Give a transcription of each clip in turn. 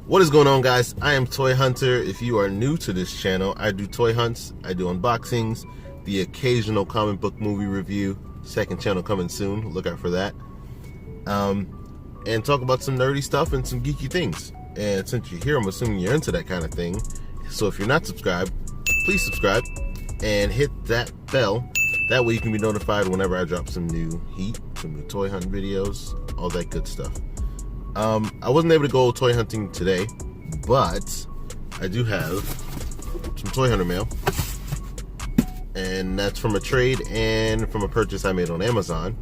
What is going on, guys? I am Toy Hunter. If you are new to this channel, I do toy hunts, I do unboxings, the occasional comic book movie review. Second channel coming soon, look out for that. And talk about some nerdy stuff and some geeky things. And since you're here, I'm assuming you're into that kind of thing. So if you're not subscribed, please subscribe and hit that bell. That way you can be notified whenever I drop some new heat, some new toy hunt videos, all that good stuff. I wasn't able to go toy hunting today, but I do have some Toy Hunter mail, and that's from a trade and from a purchase I made on Amazon.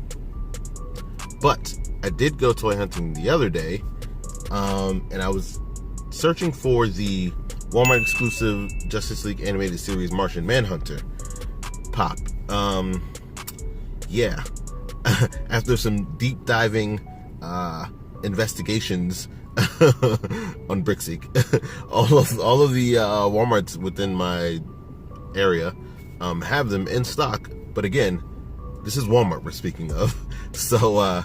But I did go toy hunting the other day, and I was searching for the Wal Mart exclusive Justice League animated series Martian Manhunter pop. Yeah, after some deep diving investigations on Brickseek, all of the Walmarts within my area have them in stock. But again, this is Walmart we're speaking of, so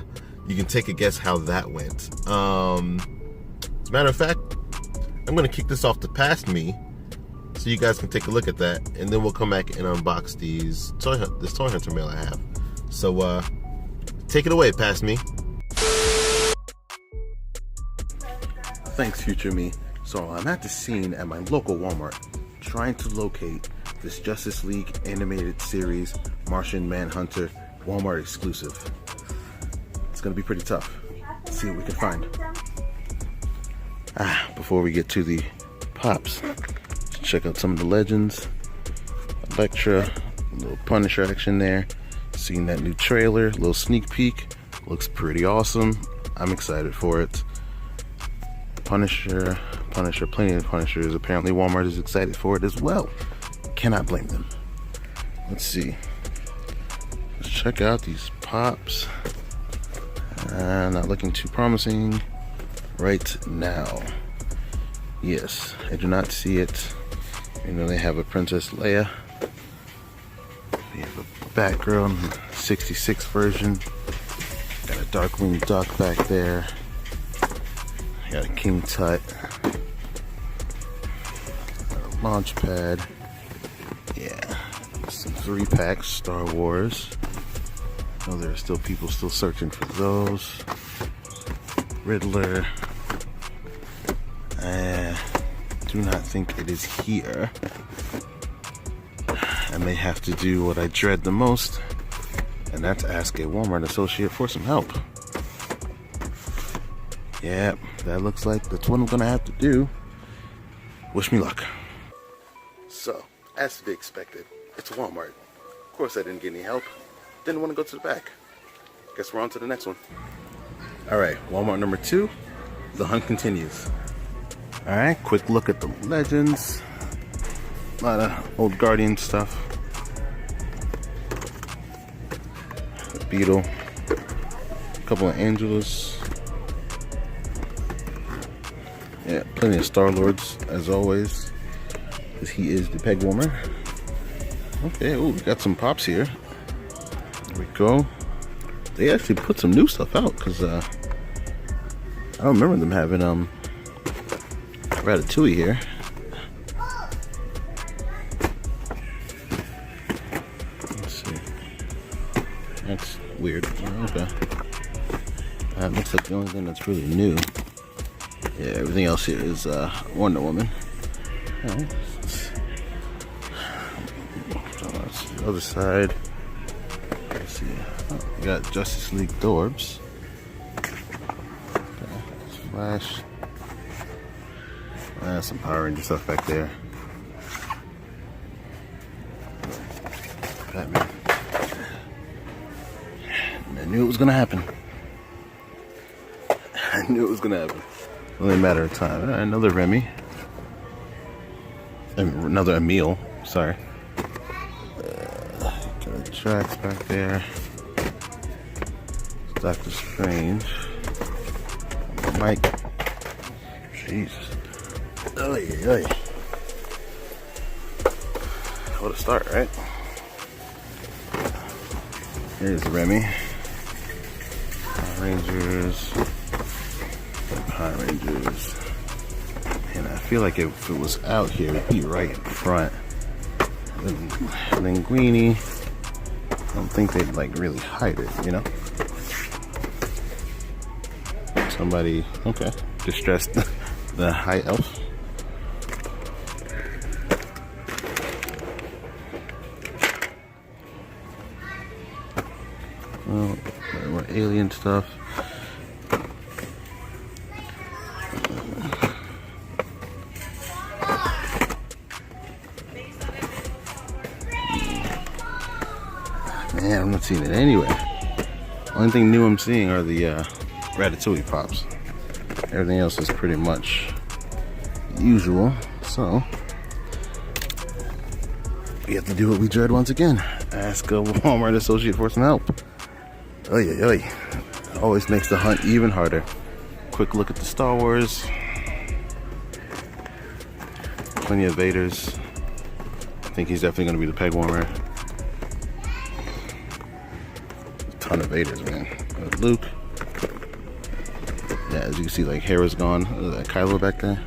you can take a guess how that went. As a matter of fact, I'm gonna kick this off to Past Me, so you guys can take a look at that, and then we'll come back and unbox this Toy Hunter mail I have. So take it away, Past Me. Thanks, future me. So I'm at the scene at my local Walmart trying to locate this Justice League animated series Martian Manhunter Walmart exclusive. It's gonna be pretty tough. Let's see what we can find. Before we get to the pops, let's check out some of the legends. Elektra, a little Punisher action there. Seeing that new trailer, a little sneak peek. Looks pretty awesome. I'm excited for it. Punisher, plenty of Punishers. Apparently Walmart is excited for it as well. Cannot blame them. Let's see. Let's check out these pops. Not looking too promising right now. Yes, I do not see it. You know, they have a Princess Leia. We have a Batgirl 66 version. Got a Darkwing Duck back there. Got a King Tut. Got a launch pad. Yeah. Some 3-packs, Star Wars. Oh, there are still people still searching for those. Riddler. Do not think it is here. I may have to do what I dread the most, and that's ask a Walmart associate for some help. Yep, that looks like that's what I'm gonna have to do. Wish me luck. So, as to be expected, it's Walmart. Of course I didn't get any help. Didn't want to go to the back. Guess we're on to the next one. Alright, Walmart number 2. The hunt continues. Alright, quick look at the legends. A lot of old Guardian stuff. The Beetle. A couple of Angelus. Yeah, plenty of Star-Lords, as always, because he is the peg warmer. Okay, ooh, we got some pops here. There we go. They actually put some new stuff out, because I don't remember them having Ratatouille here. Let's see. That's weird. Okay. That looks like the only thing that's really new. Yeah, everything else here is Wonder Woman. Alright. The other side. Let's see. Oh, we got Justice League Dorbs. Okay. Flash. Some Power Ranger stuff back there. Batman. I knew it was gonna happen. I knew it was gonna happen. Only a matter of time. Another Remy. Another Emil. Sorry. Got the tracks back there. Doctor Strange. Mike. Jesus. Oy, oy. What a start, right? Here's Remy. Power Rangers. Power Rangers. And I feel like if it was out here, it'd be right in front. Linguini, I don't think they'd like really hide it, you know? Somebody, okay, distressed the high elf. Oh, more alien stuff. Man, I'm not seeing it anywhere. Only thing new I'm seeing are the Ratatouille pops. Everything else is pretty much usual. So we have to do what we dread once again. Ask a Walmart associate for some help. Oy, oy, oy. Always makes the hunt even harder. Quick look at the Star Wars. Plenty of Vaders. I think he's definitely going to be the peg warmer. A ton of Vaders, man. Luke. Yeah, as you can see, like, Hera's gone. That Kylo back there.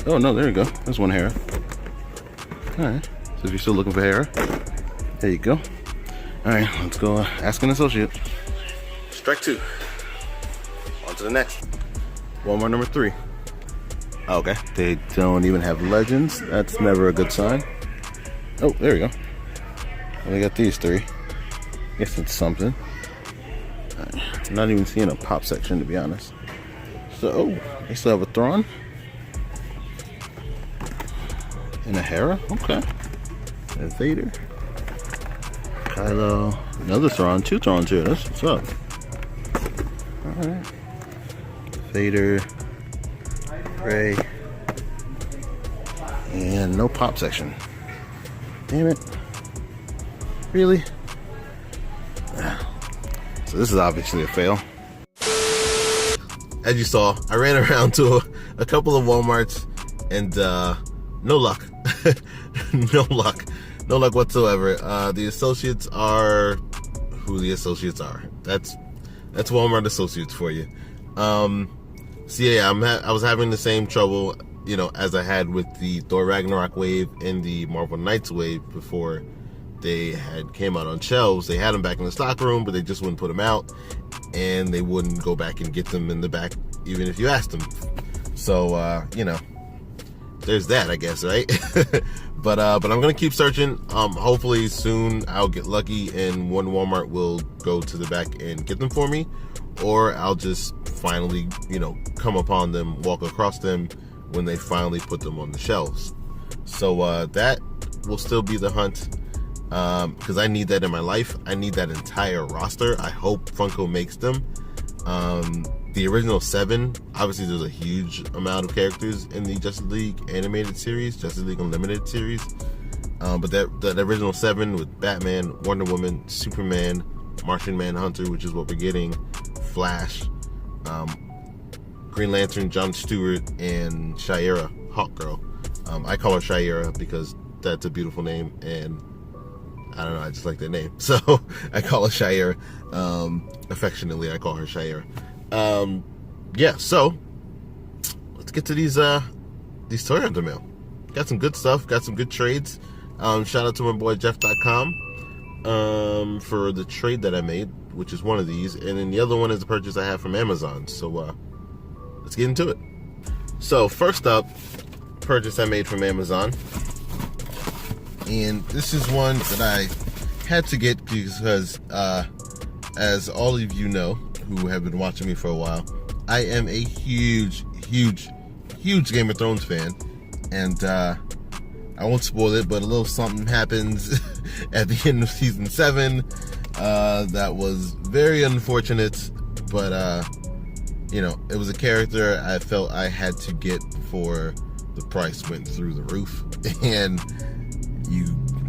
Oh, no, there you go. There's one Hera. Alright. So if you're still looking for Hera, there you go. Alright, let's go ask an associate. Strike 2. On to the next. Walmart number 3. Okay. They don't even have legends. That's never a good sign. Oh, there we go. Well, they got these 3. Guess it's something. I'm not even seeing a pop section, to be honest. So, oh, they still have a Thrawn. And a Hera. Okay. A Vader. Kylo. Another Thrawn. 2 Thrawns here. That's what's up. Alright. Vader. Rey. And no pop section. Damn it. Really? So this is obviously a fail. As you saw, I ran around to a couple of Walmarts and no luck. No luck. No luck whatsoever. The associates are who the associates are. That's Walmart associates for you. So yeah, I was having the same trouble, you know, as I had with the Thor Ragnarok wave and the Marvel Knights wave before they had came out on shelves. They had them back in the stock room, but they just wouldn't put them out, and they wouldn't go back and get them in the back, even if you asked them. So you know, there's that, I guess, right? But I'm gonna keep searching. Hopefully soon I'll get lucky and one Walmart will go to the back and get them for me, or I'll just finally, you know, come upon them, walk across them when they finally put them on the shelves. So that will still be the hunt, because I need that in my life. I need that entire roster. I hope Funko makes them. The original 7, obviously there's a huge amount of characters in the Justice League animated series, Justice League Unlimited series, but that original 7 with Batman, Wonder Woman, Superman, Martian Manhunter, which is what we're getting, Flash, Green Lantern, John Stewart, and Shayera, Hawkgirl. I call her Shayera because that's a beautiful name, and I don't know, I just like that name, so I call her Shayera. Affectionately, I call her Shayera. Yeah, so let's get to these Toy Hunter mail. Got some good stuff, got some good trades. Shout out to my boy Jeff.com for the trade that I made, which is one of these, and then the other one is a purchase I have from Amazon. So let's get into it. So first up, purchase I made from Amazon, and this is one that I had to get because as all of you know who have been watching me for a while, I am a huge Game of Thrones fan, and I won't spoil it, but a little something happens at the end of season 7 that was very unfortunate, but you know, it was a character I felt I had to get before the price went through the roof, and you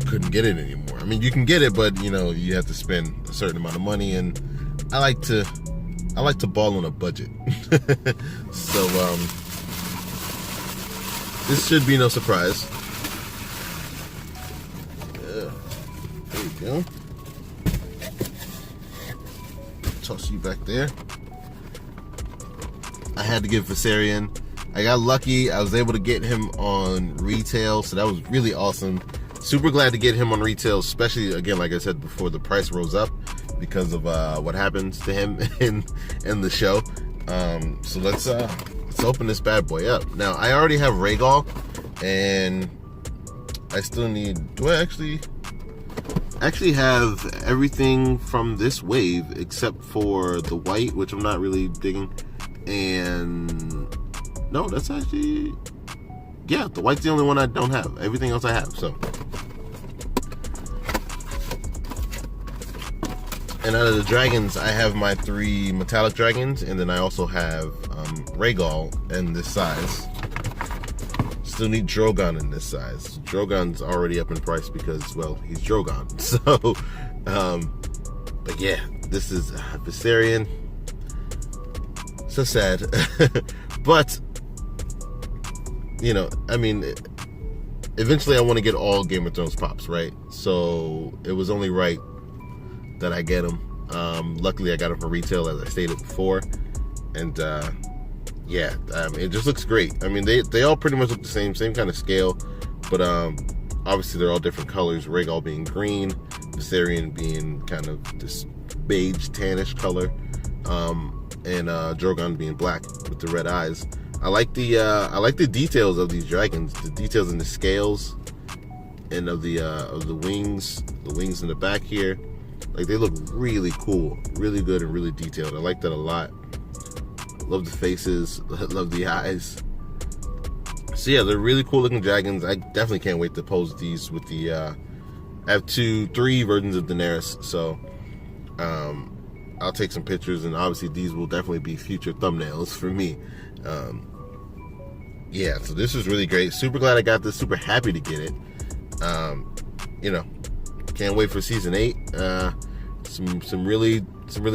couldn't get it anymore. I mean, you can get it, but you know, you have to spend a certain amount of money, and I like to ball on a budget. So this should be no surprise. There you go. Toss you back there. I had to give Viserion. I got lucky. I was able to get him on retail, so that was really awesome. Super glad to get him on retail, especially, again, like I said before, the price rose up because of what happens to him in the show. So let's open this bad boy up. Now, I already have Rhaegal, and I still need... Do I actually have everything from this wave except for the white, which I'm not really digging. And no, that's actually... Yeah, the white's the only one I don't have. Everything else I have, so... And out of the dragons, I have my 3 metallic dragons, and then I also have Rhaegal in this size. Still need Drogon in this size. Drogon's already up in price because, well, he's Drogon. So, but yeah, this is Viserion. So sad. But, you know, I mean, eventually I want to get all Game of Thrones pops, right? So it was only right that I get them. Luckily, I got them for retail, as I stated before. And, yeah, it just looks great. I mean, they all pretty much look the same kind of scale, but obviously they're all different colors. Rhaegal being green, Viserion being kind of this beige tannish color, and Drogon being black with the red eyes. I like the details of these dragons, the details in the scales, and of the wings in the back here. Like, they look really cool, really good, and really detailed. I like that a lot. Love the faces, love the eyes. So yeah, they're really cool looking dragons. I definitely can't wait to pose these with the, I have 3 versions of Daenerys, so I'll take some pictures, and obviously these will definitely be future thumbnails for me. Yeah, so this is really great. Super glad I got this, super happy to get it. You know, can't wait for season 8. Some really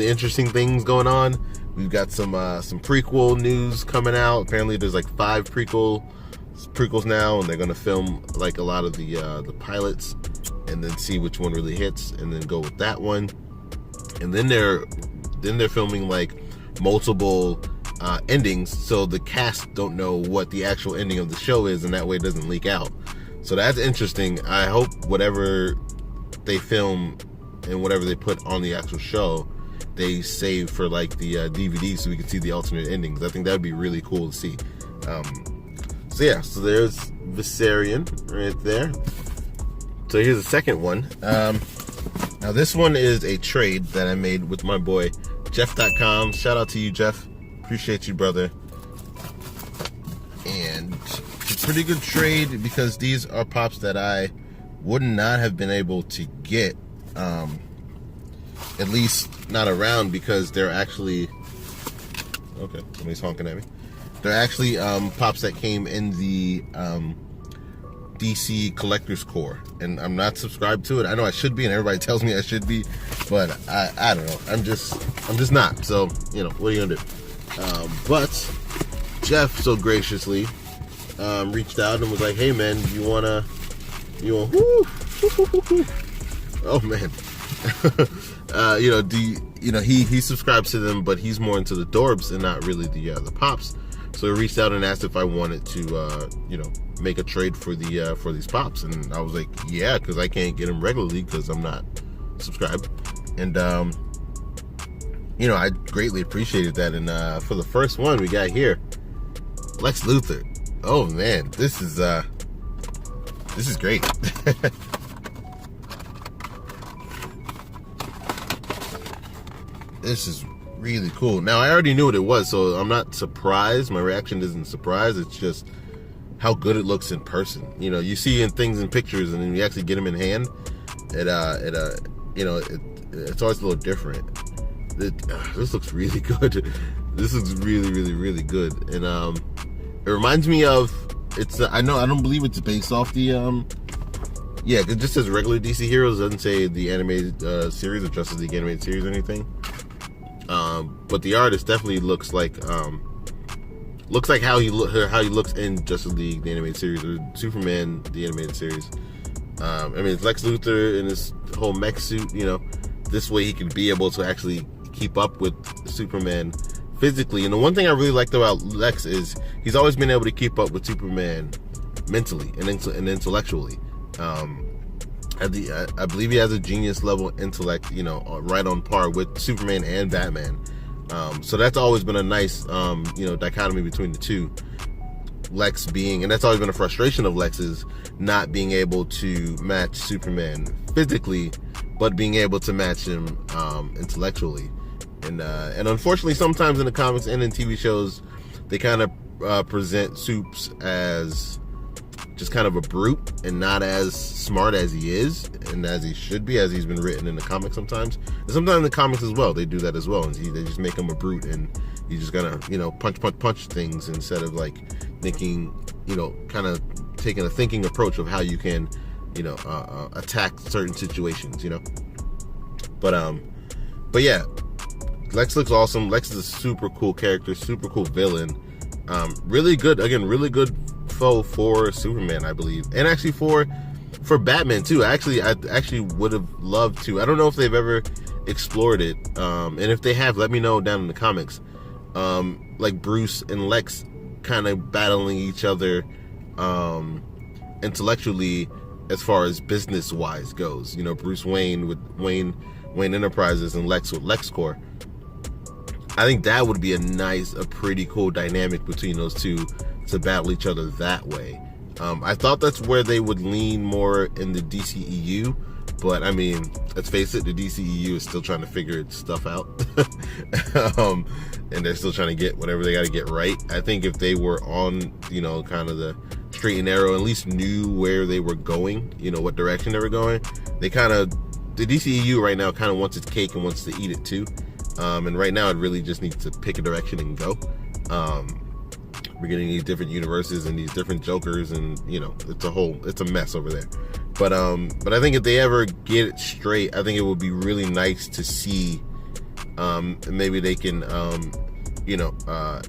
interesting things going on. We've got some prequel news coming out. Apparently, there's like 5 prequels now, and they're gonna film like a lot of the pilots, and then see which one really hits, and then go with that one. And then they're filming like multiple endings, so the cast don't know what the actual ending of the show is, and that way it doesn't leak out. So that's interesting. I hope whatever they film and whatever they put on the actual show, they save for like the DVD, so we can see the alternate endings. I think that would be really cool to see. So yeah, so there's Viserion right there. So here's the second one. Now this one is a trade that I made with my boy Jeff.com. Shout out to you, Jeff. Appreciate you, brother. And it's a pretty good trade because these are pops that I would not have been able to get, at least not around, because they're actually, okay, somebody's honking at me. They're actually pops that came in the DC Collector's Core, and I'm not subscribed to it. I know I should be, and everybody tells me I should be, but I don't know. I'm just not. So, you know, what are you gonna do? But Jeff so graciously reached out and was like, "Hey man, you want woo, oh man." He subscribes to them, but he's more into the Dorbs and not really the pops. So he reached out and asked if I wanted to make a trade for these pops, and I was like, yeah, because I can't get them regularly because I'm not subscribed. And I greatly appreciated that. And for the first one we got here, Lex Luthor. Oh man, this is great. This is really cool. Now, I already knew what it was, so I'm not surprised. My reaction isn't surprise. It's just how good it looks in person. You know, you see things in pictures, and then you actually get them in hand. It's always a little different. This looks really good. This looks really, really, really good. And it reminds me of, I don't believe it's based off the it just says regular DC Heroes. It doesn't say the animated series or Justice League animated series or anything. But the artist definitely looks like how he looks in Justice League the animated series, or Superman the animated series. It's Lex Luthor in his whole mech suit. You know, this way he can be able to actually keep up with Superman physically. And the one thing I really liked about Lex is he's always been able to keep up with Superman mentally and intellectually. I believe he has a genius level intellect, you know, right on par with Superman and Batman. So that's always been a nice, you know, dichotomy between the two. Lex being, and that's always been a frustration of Lex's, not being able to match Superman physically, but being able to match him intellectually. And unfortunately, sometimes in the comics and in TV shows, they kind of present Supes as just kind of a brute and not as smart as he is and as he should be, as he's been written in the comics sometimes. And sometimes in the comics as well, they do that as well. And they just make him a brute and he's just gonna, you know, punch things instead of like thinking, you know, kind of taking a thinking approach of how you can, you know, attack certain situations, you know. But yeah, Lex looks awesome. Lex is a super cool character, super cool villain. Really good, again, really good foe for Superman, I believe, and actually for Batman too. I actually would have loved to. I don't know if they've ever explored it, and if they have, let me know down in the comics. Like Bruce and Lex kind of battling each other intellectually as far as business wise goes. You know, Bruce Wayne with Wayne Enterprises and Lex with LexCorp. I think that would be a pretty cool dynamic between those two, to battle each other that way. I thought that's where they would lean more in the DCEU, but I mean, let's face it, the DCEU is still trying to figure its stuff out. And they're still trying to get whatever they got to get right. I think if they were on, you know, kind of the straight and narrow, at least knew where they were going, you know, what direction they were going, the DCEU right now kind of wants its cake and wants to eat it too. And right now it really just needs to pick a direction and go. We're getting these different universes and these different Jokers, and you know, it's a mess over there. But I think if they ever get it straight, I think it would be really nice to see. Maybe they can, you know,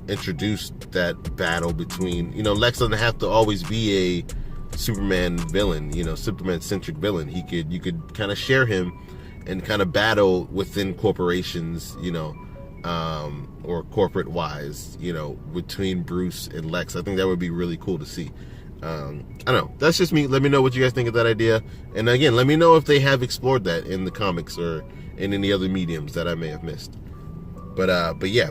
introduce that battle between, you know, Lex doesn't have to always be a Superman villain, you know, Superman-centric villain. You could kind of share him and kind of battle within corporations, you know, or corporate wise, you know, between Bruce and Lex. I think that would be really cool to see. I don't know. That's just me. Let me know what you guys think of that idea. And again, let me know if they have explored that in the comics or in any other mediums that I may have missed. But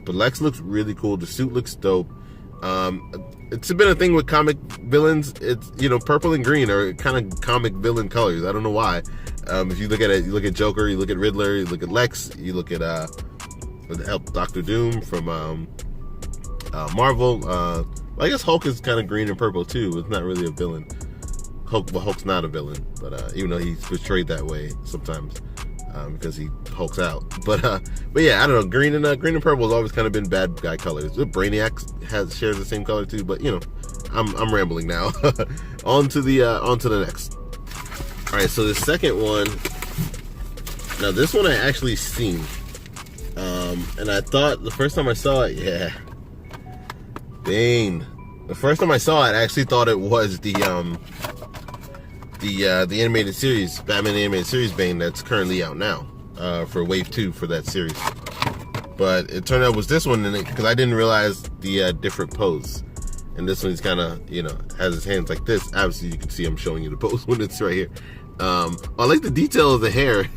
Lex looks really cool. The suit looks dope. It's been a thing with comic villains. It's, you know, purple and green are kind of comic villain colors. I don't know why. If you look at it, you look at Joker, you look at Riddler, you look at Lex, you look at Dr. Doom from Marvel. Well, I guess Hulk is kind of green and purple too. It's not really a villain. Hulk's not a villain, but even though he's portrayed that way sometimes, because he hulks out. But yeah, I don't know. Green and purple has always kind of been bad guy colors. Brainiac shares the same color too. But you know, I'm rambling now. on to the next. All right, so the second one. Now this one I actually seen, and I thought the first time I saw it, yeah, Bane. The first time I saw it, I actually thought it was the animated series, Batman animated series Bane, that's currently out now for Wave 2 for that series. But it turned out it was this one, because I didn't realize the different pose. And this one's kind of, you know, has his hands like this. Obviously, you can see I'm showing you the pose when it's right here. I like the detail of the hair.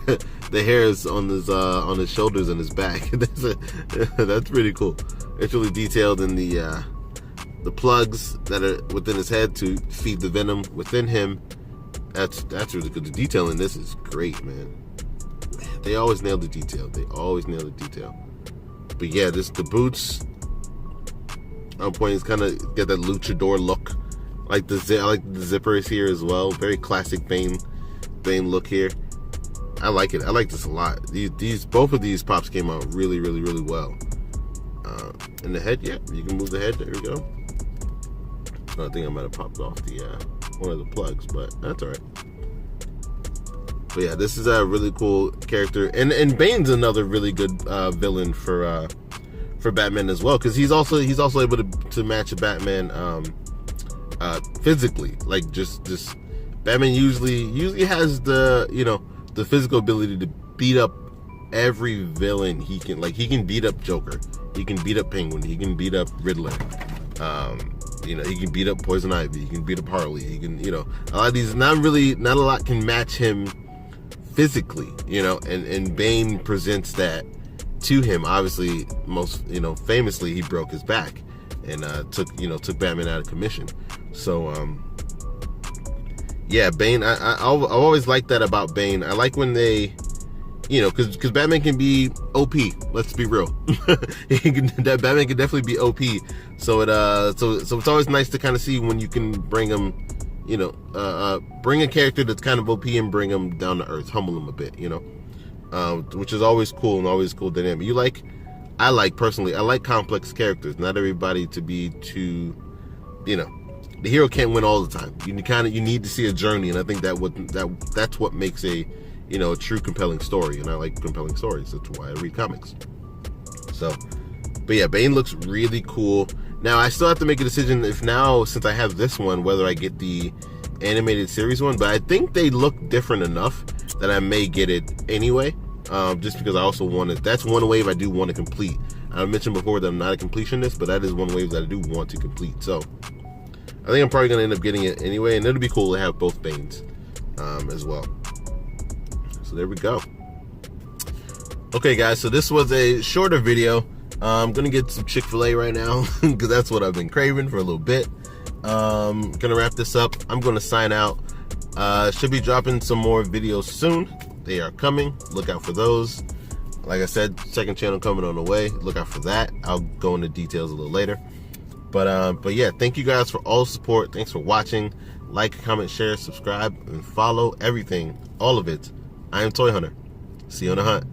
The hairs on his shoulders and his back. That's pretty cool. It's really detailed in the plugs that are within his head to feed the venom within him. That's really good. The detail in this is great, man. They always nail the detail. But yeah, the boots on point is kind of get that luchador look. I like the zippers here as well. Very classic Bane look here. I like it. I like this a lot. Both of these pops came out really, really, really well. And the head, yeah, you can move the head. There we go. I think I might have popped off the one of the plugs, but that's all right. But yeah, this is a really cool character, and Bane's another really good villain for Batman as well, because he's also able to match a Batman physically. Like just Batman usually has the, you know, the physical ability to beat up every villain he can. Like, he can beat up Joker, he can beat up Penguin, he can beat up Riddler, you know, he can beat up Poison Ivy, he can beat up Harley, he can, you know, a lot of these, not a lot can match him physically, you know, and Bane presents that to him. Obviously, most, you know, famously, he broke his back and took Batman out of commission. So yeah, Bane, I always like that about Bane. I like when they, you know, because Batman can be OP. Let's be real. That Batman can definitely be OP. So it's always nice to kind of see when you can bring him, you know, bring a character that's kind of OP and bring him down to earth, humble him a bit, you know, which is always cool and always cool dynamic. I like complex characters. Not everybody to be too, you know, the hero can't win all the time. You need to see a journey, and I think that's what makes a, you know, a true compelling story. And I like compelling stories. That's why I read comics. So, but yeah, Bane looks really cool. Now I still have to make a decision since I have this one, whether I get the animated series one. But I think they look different enough that I may get it anyway. Just because I also that's one wave I do want to complete. I mentioned before that I'm not a completionist, but that is one wave that I do want to complete. So I think I'm probably going to end up getting it anyway, and it'll be cool to have both Banes as well. So there we go. Okay, guys, so this was a shorter video. I'm going to get some Chick-fil-A right now because that's what I've been craving for a little bit. Going to wrap this up. I'm going to sign out. Should be dropping some more videos soon. They are coming. Look out for those. Like I said, second channel coming on the way. Look out for that. I'll go into details a little later. But yeah, thank you guys for all the support. Thanks for watching. Like, comment, share, subscribe, and follow everything. All of it. I am Toy Hunter. See you on the hunt.